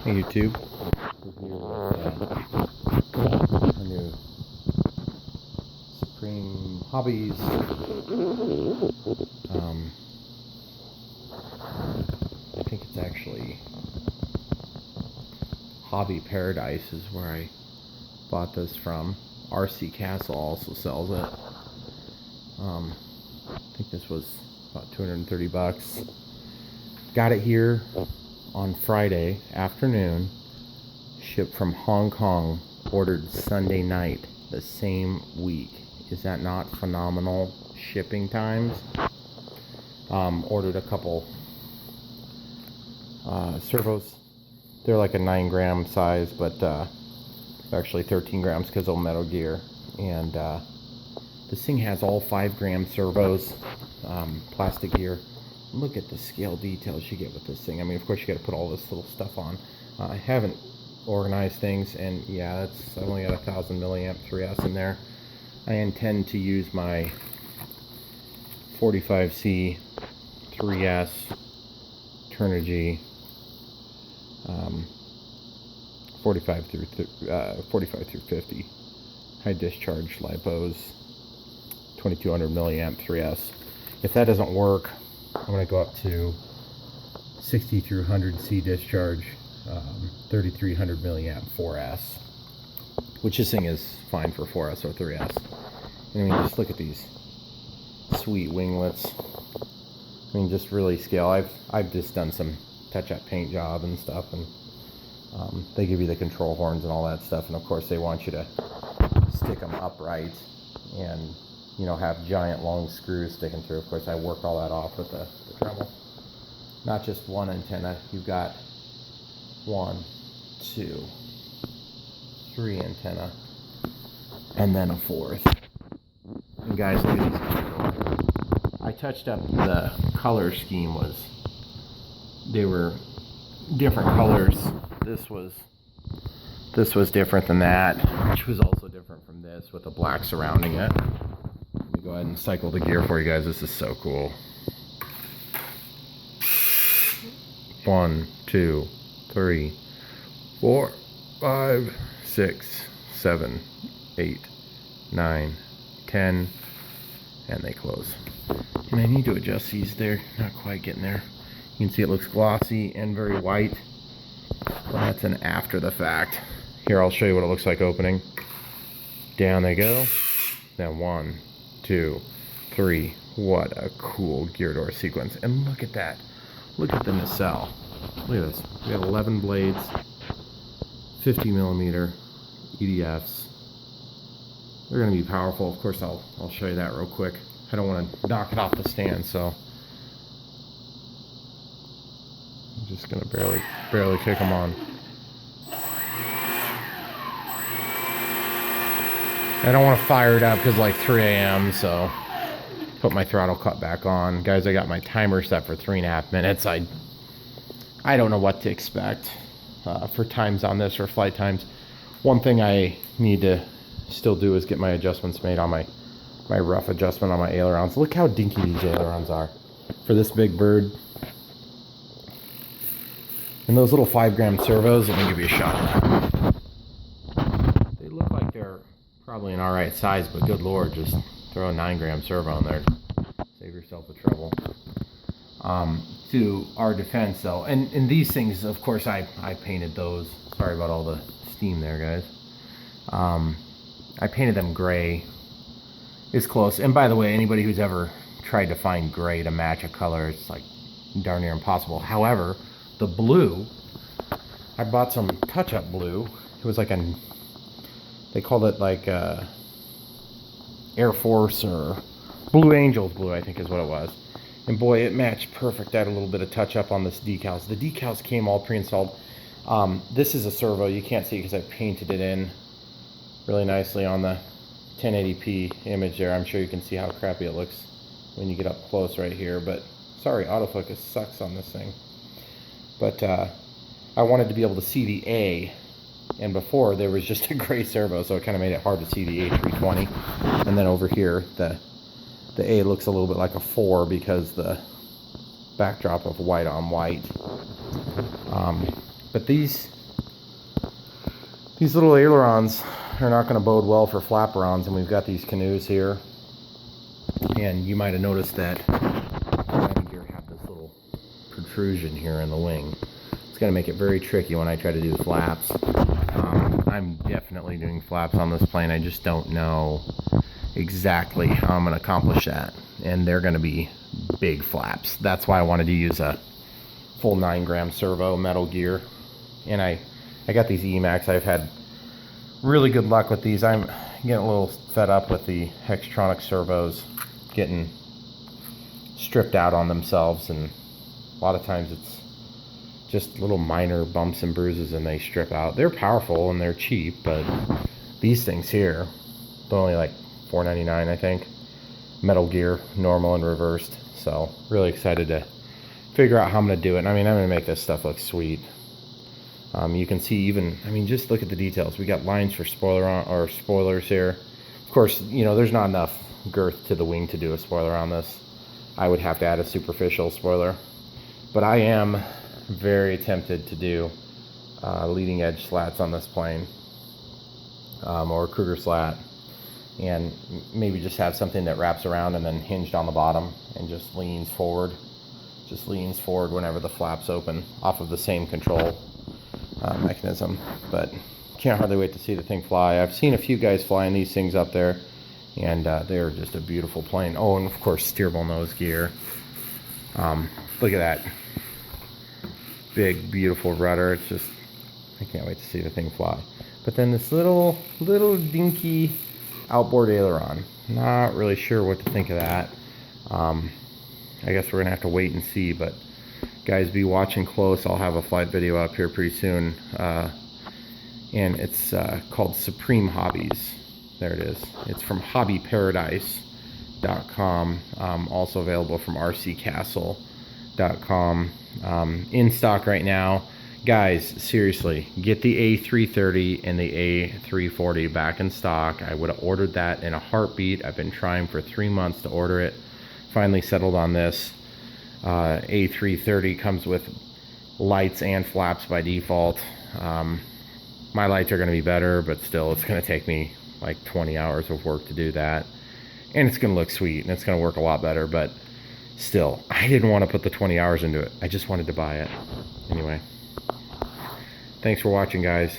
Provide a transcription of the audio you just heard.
Hey YouTube, we're here with a new Supreme Hobbies. I think it's actually Hobby Paradise is where I bought this from. RC Castle also sells it. I think this was about 230 bucks. Got it here on Friday afternoon, shipped from Hong Kong, ordered Sunday night the same week. Is that not phenomenal shipping times? Ordered a couple servos. They're like a 9-gram size, but actually 13 grams because of Metal Gear. And this thing has all 5-gram servos, plastic gear. Look at the scale details you get with this thing. I mean, of course, you got to put all this little stuff on. I haven't organized things, and yeah, I've only got 1,000 milliamp 3S in there. I intend to use my 45C 3S Turnigy 45 through 50 high discharge lipos 2200 milliamp 3S. If that doesn't work, I'm going to go up to 60 through 100C discharge 3300 milliamp 4S, which this thing is fine for 4S or 3S. And I mean, just look at these Sweet Winglets. I mean, just really scale. I've just done some touch-up paint job and stuff, and they give you the control horns and all that stuff, and of course they want you to stick them upright and, you know, have giant long screws sticking through. Of course, I worked all that off with the Dremel. Not just one antenna, you've got 1, 2, 3 antenna, and then a 4th. And guys, look at these. I touched up the color scheme. They were different colors. This was different than that, which was also different from this with the black surrounding it. Let me go ahead and cycle the gear for you guys. This is so cool. 1, 2, 3, 4, 5, 6, 7, 8, 9, 10, and they close. And I need to adjust these. They're not quite getting there. You can see it looks glossy and very white. Well, that's an after the fact. Here, I'll show you what it looks like opening. Down they go. Then 1, 2, 3. What a cool gear door sequence. And look at that. Look at the nacelle. Look at this. We have 11 blades, 50 millimeter EDFs. They're going to be powerful. Of course, I'll show you that real quick. I don't want to knock it off the stand, so I'm just going to barely kick them on. I don't want to fire it up because like 3 a.m. so put my throttle cut back on. Guys, I got my timer set for 3.5 minutes. I don't know what to expect for times on this or flight times. One thing I need to still do is get my adjustments made on my rough adjustment on my ailerons. Look how dinky these ailerons are for this big bird. And those little 5-gram servos, let me give you a shot. They look like they're probably an alright size, but good lord, just throw a 9-gram servo on there. Save yourself the trouble. To our defense though, and these things, of course, I painted those. Sorry about all the steam there, guys. I painted them gray. It's close. And by the way, anybody who's ever tried to find gray to match a color, it's like darn near impossible. However, the blue, I bought some touch-up blue. It was like they called it like Air Force or Blue Angels blue, I think is what it was. And boy, it matched perfect. I had a little bit of touch-up on this decals. The decals came all pre-installed. This is a servo. You can't see because I painted it in really nicely on the 1080p image there. I'm sure you can see how crappy it looks when you get up close right here. But sorry, autofocus sucks on this thing. But I wanted to be able to see the A, and before there was just a gray servo, so it kind of made it hard to see the A320. And then over here, the A looks a little bit like a 4 because the backdrop of white on white. But these little ailerons are not going to bode well for flaperons, and we've got these canoes here. And you might have noticed that landing gear have this little protrusion here in the wing. It's going to make it very tricky when I try to do flaps. I'm definitely doing flaps on this plane. I just don't know exactly how I'm going to accomplish that. And they're going to be big flaps. That's why I wanted to use a full 9-gram servo metal gear. And I got these Emacs. I've had really good luck with these. I'm getting a little fed up with the Hextronic servos getting stripped out on themselves, and a lot of times it's just little minor bumps and bruises and they strip out. They're powerful and they're cheap, but these things here, they're only like $4.99, I think. Metal gear, normal and reversed. So really excited to figure out how I'm going to do it. I mean, I'm going to make this stuff look sweet. You can see even, I mean, just look at the details. We got lines for spoilers here. Of course, you know, there's not enough girth to the wing to do a spoiler on this. I would have to add a superficial spoiler. But I am very tempted to do leading edge slats on this plane, or Kruger slat, and maybe just have something that wraps around and then hinged on the bottom and just leans forward whenever the flaps open off of the same control mechanism. But can't hardly wait to see the thing fly. I've seen a few guys flying these things up there, and they're just a beautiful plane. Oh, and of course steerable nose gear. Look at that big beautiful rudder. It's just, I can't wait to see the thing fly. But then this little dinky outboard aileron, not really sure what to think of that. I guess we're gonna have to wait and see, but guys, be watching close. I'll have a flight video up here pretty soon, and it's called Supreme Hobbies. There it is. It's from hobbyparadise.com, also available from rccastle.com. In stock right now. Guys, seriously, get the A330 and the A340 back in stock. I would have ordered that in a heartbeat. I've been trying for 3 months to order it. Finally settled on this. A330 comes with lights and flaps by default. My lights are going to be better, but still it's going to take me like 20 hours of work to do that. And it's going to look sweet and it's going to work a lot better, but still, I didn't want to put the 20 hours into it. I just wanted to buy it. Anyway, thanks for watching, guys.